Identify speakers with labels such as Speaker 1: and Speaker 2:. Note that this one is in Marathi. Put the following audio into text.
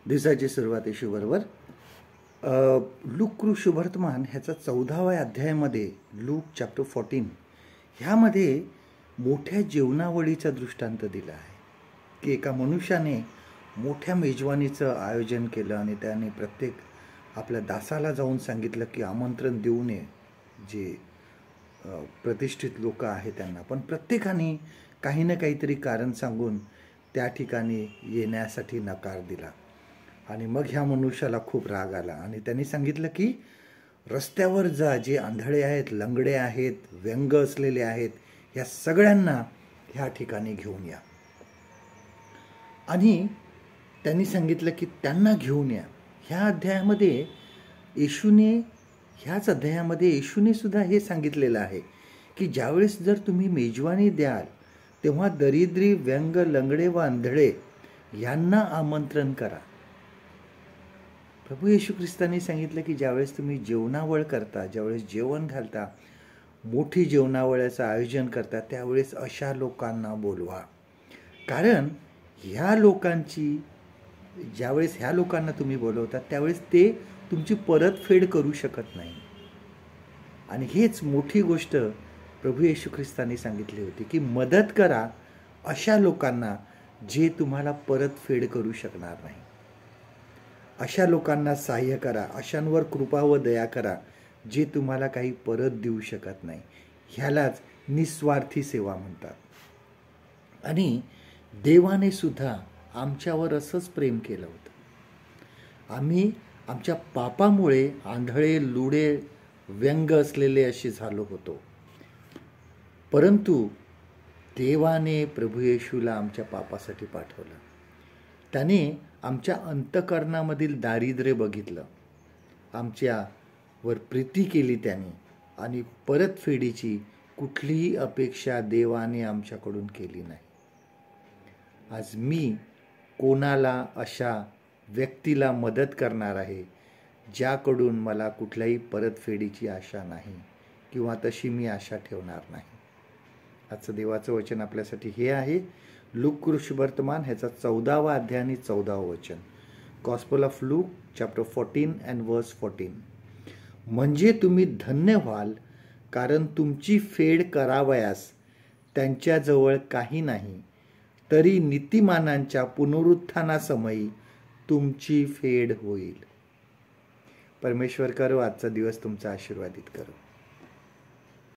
Speaker 1: दिवसाची सुरुवात येशूबरोबर. लूक शुभवर्तमान ह्याचा 14व्या अध्यायामध्ये लूक चॅप्टर 14 ह्यामध्ये मोठ्या जेवणावळीचा दृष्टांत दिला आहे की एका मनुष्याने मोठ्या मेजवानीचं आयोजन केलं आणि त्याने प्रत्येक आपल्या दासाला जाऊन सांगितलं की आमंत्रण देऊ नये जे प्रतिष्ठित लोक आहेत त्यांना, पण प्रत्येकाने काही ना काहीतरी कारण सांगून त्या ठिकाणी येण्यासाठी नकार दिला. आणि मग ह्या मनुष्याला खूप राग आला आणि त्यांनी सांगितलं की रस्त्यावर जा, जे आंधळे आहेत, लंगडे आहेत, व्यंग असलेले आहेत, ह्या सगळ्यांना ह्या ठिकाणी घेऊन या. आणि त्यांनी सांगितलं की त्यांना घेऊन या. ह्या अध्यायामध्ये ह्याच अध्यायामध्ये येशूने सुद्धा हे सांगितलेलं आहे की ज्यावेळेस जर तुम्ही मेजवानी द्याल तेव्हा दरिद्री, व्यंग, लंगडे व आंधळे यांना आमंत्रण करा. प्रभू येशू ख्रिस्तांनी सांगितलं की ज्यावेळेस तुम्ही जेवणावळ करता, ज्यावेळेस जेवण घालता, मोठी जेवणावळ्याचं आयोजन करता, त्यावेळेस अशा लोकांना बोलवा. कारण ज्यावेळेस ह्या लोकांना तुम्ही बोलवता त्यावेळेस ते तुमची परतफेड करू शकत नाही. आणि हेच मोठी गोष्ट प्रभू येशू ख्रिस्तांनी सांगितली होती की मदत करा अशा लोकांना जे तुम्हाला परतफेड करू शकणार नाही. अशा लोकांना सहाय्य करा, अशांवर कृपा व दया करा जे तुम्हाला काही परत देऊ शकत नाही. ह्यालाच निस्वार्थी सेवा म्हणतात. आणि देवाने सुद्धा आमच्यावर असंच प्रेम केलं होतं. आम्ही आमच्या पापामुळे आंधळे, लुडे, व्यंग असलेले असे झालो होतो, परंतु देवाने प्रभू येशूला आमच्या पापासाठी पाठवलं. त्याने आमच्या अंतःकरणामधील दारिद्र्य बघितलं, आमच्यावर प्रीती केली त्याने, आणि परतफेडीची कुठलीही अपेक्षा देवाने आमच्याकडून केली नाही. आज मी कोणाला अशा व्यक्तीला मदत करणार आहे ज्याकडून मला कुठल्याही परतफेडीची आशा नाही किंवा तशी मी आशा ठेवणार नाही. आजचं देवाचं वचन आपल्यासाठी हे आहे. लूक शुभवर्तमान ह्याचा 14वा अध्याय आणि 14वं वचन. Gospel of look chapter 14 and verse 14. म्हणजे तुम्ही धन्य व्हाल, कारण तुमची फेड करावयास त्यांच्याजवळ काही नाही, तरी नीतिमानांच्या पुनरुत्थानासमयी तुमची फेड होईल. परमेश्वर करो आजचा दिवस तुमचा आशीर्वादित करो.